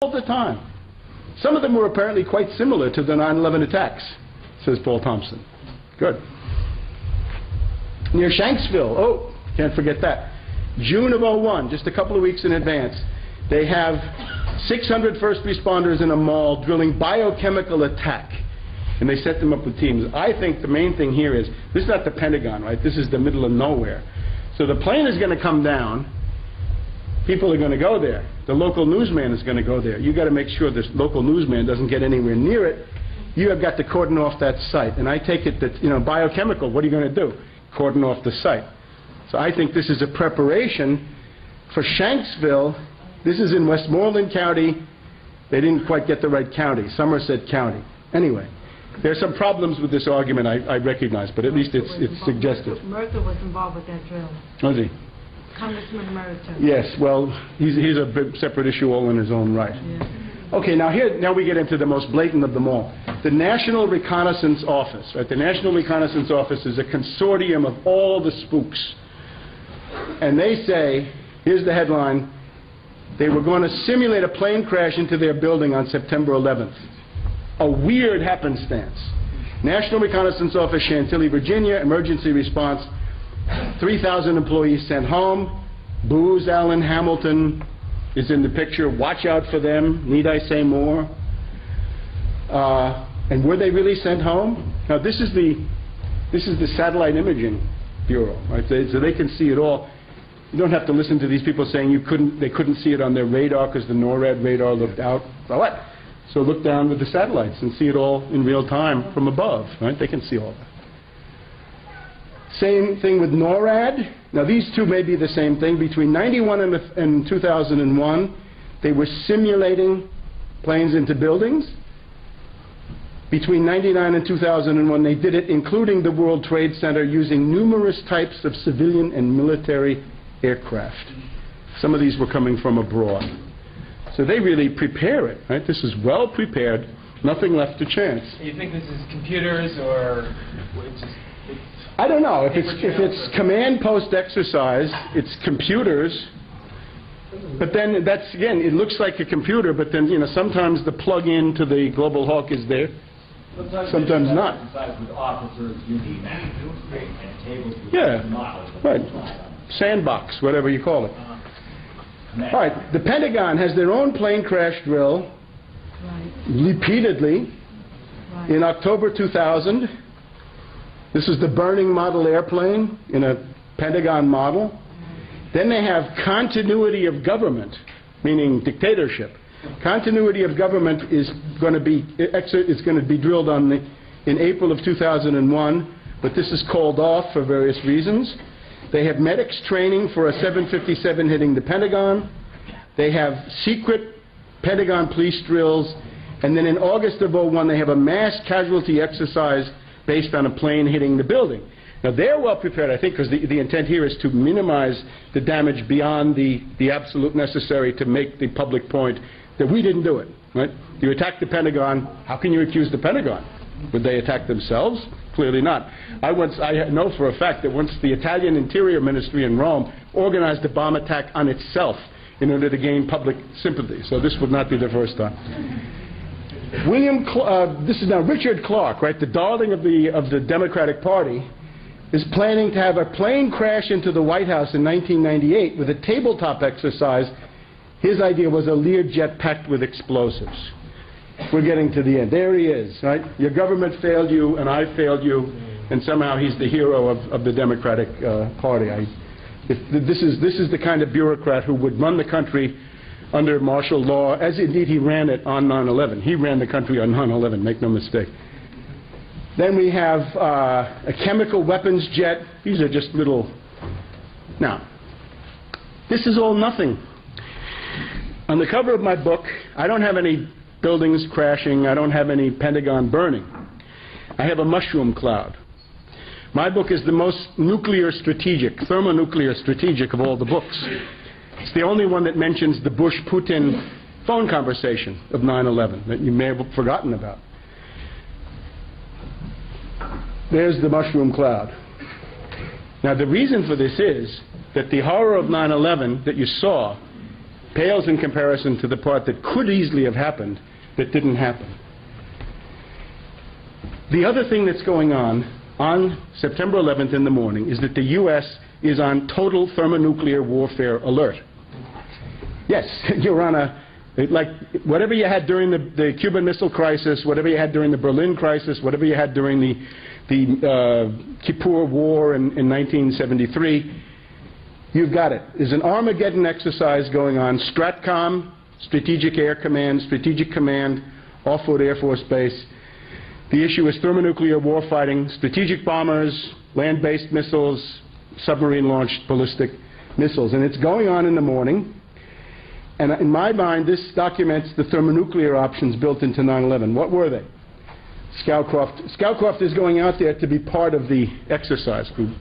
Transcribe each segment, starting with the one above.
all the time. Some of them were apparently quite similar to the 9/11 attacks, says Paul Thompson. Good. Near Shanksville, oh, can't forget that. June of '01, just a couple of weeks in advance, they have 600 first responders in a mall drilling biochemical attack. And they set them up with teams. I think the main thing here is, this is not the Pentagon, right? This is the middle of nowhere. So the plane is going to come down. People are going to go there. The local newsman is going to go there. You've got to make sure this local newsman doesn't get anywhere near it. You have got to cordon off that site. And I take it that, biochemical, what are you going to do? Cordon off the site. So I think this is a preparation for Shanksville. This is in Westmoreland County. They didn't quite get the right county, Somerset County. Anyway, there's some problems with this argument, I recognize, but at least it's suggestive. Merther was involved with that drill. Was he? Congressman Merther. Yes, well, he's a big separate issue all in his own right. Yeah. Okay, now we get into the most blatant of them all. The National Reconnaissance Office, right? The National Reconnaissance Office is a consortium of all the spooks. And they say, here's the headline, they were going to simulate a plane crash into their building on September 11th. A weird happenstance. National Reconnaissance Office, Chantilly, Virginia, emergency response, 3,000 employees sent home. Booz Allen Hamilton is in the picture. Watch out for them. Need I say more? And were they really sent home? Now this is the Satellite Imaging Bureau, right? So they can see it all. You don't have to listen to these people saying they couldn't see it on their radar because the NORAD radar looked out. So what? So look down with the satellites and see it all in real time from above, right? They can see all that. Same thing with NORAD. Now these two may be the same thing. Between 91 and 2001, they were simulating planes into buildings. Between 99 and 2001, they did it, including the World Trade Center, using numerous types of civilian and military aircraft. Some of these were coming from abroad. So they really prepare it, right? This is well prepared, nothing left to chance. You think this is computers or I don't know. If it's command post exercise, it's computers. But then that's, again, it looks like a computer, but then, sometimes the plug-in to the Global Hawk is there. Sometimes not. Yeah, right. Sandbox, whatever you call it. All right, the Pentagon has their own plane crash drill repeatedly in October 2000. This is the burning model airplane in a Pentagon model. Then they have continuity of government, meaning dictatorship. Continuity of government is going to be drilled in April of 2001, but this is called off for various reasons. They have medics training for a 757 hitting the Pentagon. They have secret Pentagon police drills, and then in August of '01 they have a mass casualty exercise based on a plane hitting the building. Now they're well prepared, I think, because the intent here is to minimize the damage beyond the absolute necessary to make the public point that we didn't do it, right? You attack the Pentagon, how can you accuse the Pentagon? Would they attack themselves? Clearly not. I know for a fact that once the Italian Interior Ministry in Rome organized a bomb attack on itself in order to gain public sympathy, so this would not be the first time. This is now Richard Clark, right, the darling of the Democratic Party, is planning to have a plane crash into the White House in 1998 with a tabletop exercise. His idea was a Learjet packed with explosives. We're getting to the end. There he is, right? Your government failed you, and I failed you, and somehow he's the hero of the Democratic Party. This is the kind of bureaucrat who would run the country under martial law, as indeed he ran it on 9/11. He ran the country on 9/11, make no mistake. Then we have a chemical weapons jet. These are just little... Now, this is all nothing. On the cover of my book, I don't have any buildings crashing. I don't have any Pentagon burning. I have a mushroom cloud. My book is the most thermonuclear strategic of all the books. It's the only one that mentions the Bush-Putin phone conversation of 9/11 that you may have forgotten about. There's the mushroom cloud. Now the reason for this is that the horror of 9/11 that you saw pales in comparison to the part that could easily have happened that didn't happen. The other thing that's going on September 11th in the morning is that the U.S. is on total thermonuclear warfare alert. Yes, you're on like whatever you had during the Cuban Missile Crisis, whatever you had during the Berlin Crisis, whatever you had during the Kippur War in 1973, you've got it. There's an Armageddon exercise going on. STRATCOM, Strategic Air Command, Strategic Command, Offutt Air Force Base. The issue is thermonuclear warfighting, strategic bombers, land-based missiles, submarine-launched ballistic missiles. And it's going on in the morning. And in my mind, this documents the thermonuclear options built into 9/11. What were they? Scowcroft is going out there to be part of the exercise. We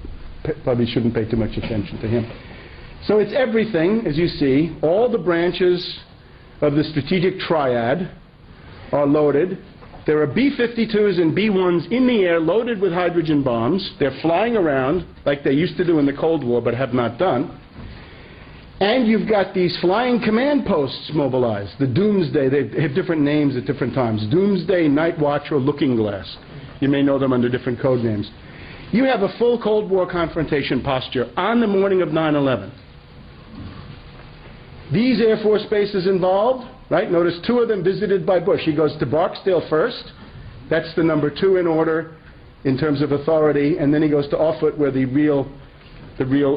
probably shouldn't pay too much attention to him. So it's everything, as you see. All the branches of the strategic triad are loaded. There are B-52s and B-1s in the air loaded with hydrogen bombs. They're flying around like they used to do in the Cold War but have not done. And you've got these flying command posts mobilized. The Doomsday, they have different names at different times. Doomsday, Night Watch, or Looking Glass. You may know them under different code names. You have a full Cold War confrontation posture on the morning of 9/11. These Air Force bases involved, right? Notice two of them visited by Bush. He goes to Barksdale first. That's the number 2 in order in terms of authority. And then he goes to Offutt, where the real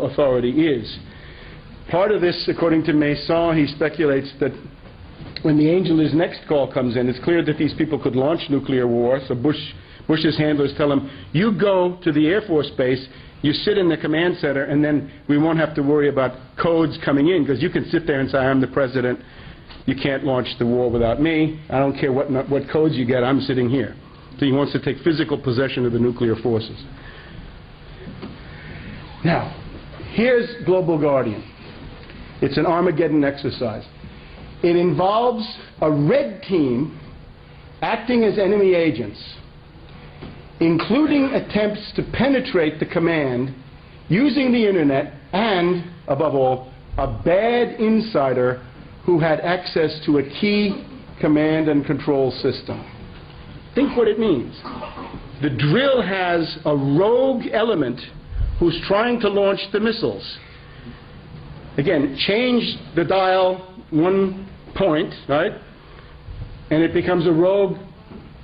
authority is. Part of this, according to Mason, he speculates that when the Angeles next call comes in, it's clear that these people could launch nuclear war. So Bush's handlers tell him, you go to the Air Force Base, you sit in the command center, and then we won't have to worry about codes coming in, because you can sit there and say, I'm the president. You can't launch the war without me. I don't care what codes you get. I'm sitting here. So he wants to take physical possession of the nuclear forces. Now, here's Global Guardian. It's an Armageddon exercise. It involves a red team acting as enemy agents, including attempts to penetrate the command using the internet and, above all, a bad insider who had access to a key command and control system. Think what it means. The drill has a rogue element who's trying to launch the missiles. Again, change the dial 1 point, right? And it becomes a rogue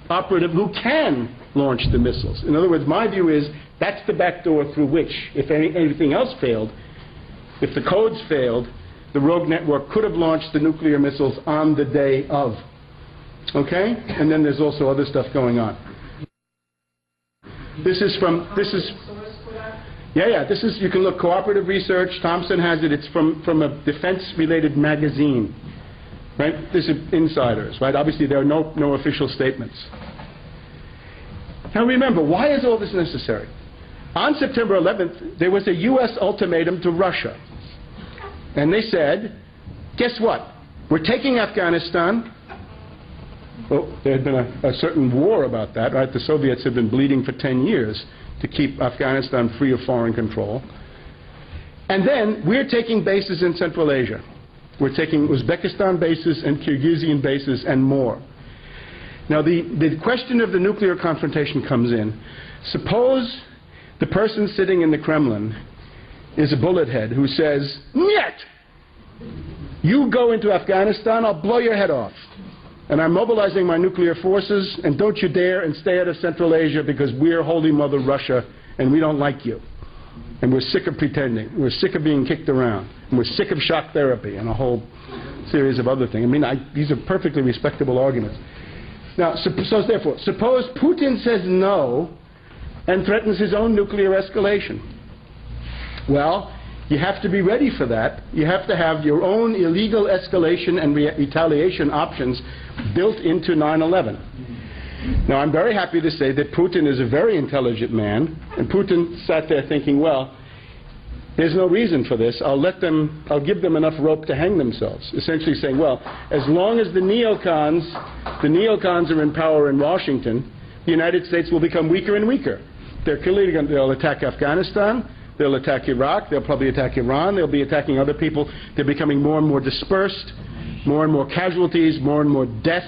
operative who can launch the missiles. In other words, my view is that's the back door through which, if anything else failed, if the codes failed, the rogue network could have launched the nuclear missiles on the day of. Okay? And then there's also other stuff going on. This is, you can look, Cooperative Research, Thompson has it, it's from a defense-related magazine, right? This is insiders, right? Obviously there are no official statements. Now remember, why is all this necessary? On September 11th, there was a U.S. ultimatum to Russia. And they said, guess what? We're taking Afghanistan. Well, there had been a certain war about that, right? The Soviets had been bleeding for 10 years to keep Afghanistan free of foreign control. And then we're taking bases in Central Asia. We're taking Uzbekistan bases and Kyrgyzstan bases and more. Now, the question of the nuclear confrontation comes in. Suppose the person sitting in the Kremlin is a bullet head who says, "Niet! You go into Afghanistan, I'll blow your head off. And I'm mobilizing my nuclear forces, and don't you dare and stay out of Central Asia because we're Holy Mother Russia, and we don't like you. And we're sick of pretending. We're sick of being kicked around. And we're sick of shock therapy," and a whole series of other things. I mean, these are perfectly respectable arguments. Now, therefore, suppose Putin says no and threatens his own nuclear escalation. Well, you have to be ready for that. You have to have your own illegal escalation and retaliation options built into 9/11. Now, I'm very happy to say that Putin is a very intelligent man, and Putin sat there thinking, well, there's no reason for this. I'll give them enough rope to hang themselves. Essentially saying, well, as long as the neocons are in power in Washington, the United States will become weaker and weaker. They'll attack Afghanistan. They'll attack Iraq. They'll probably attack Iran. They'll be attacking other people. They're becoming more and more dispersed, more and more casualties, more and more death.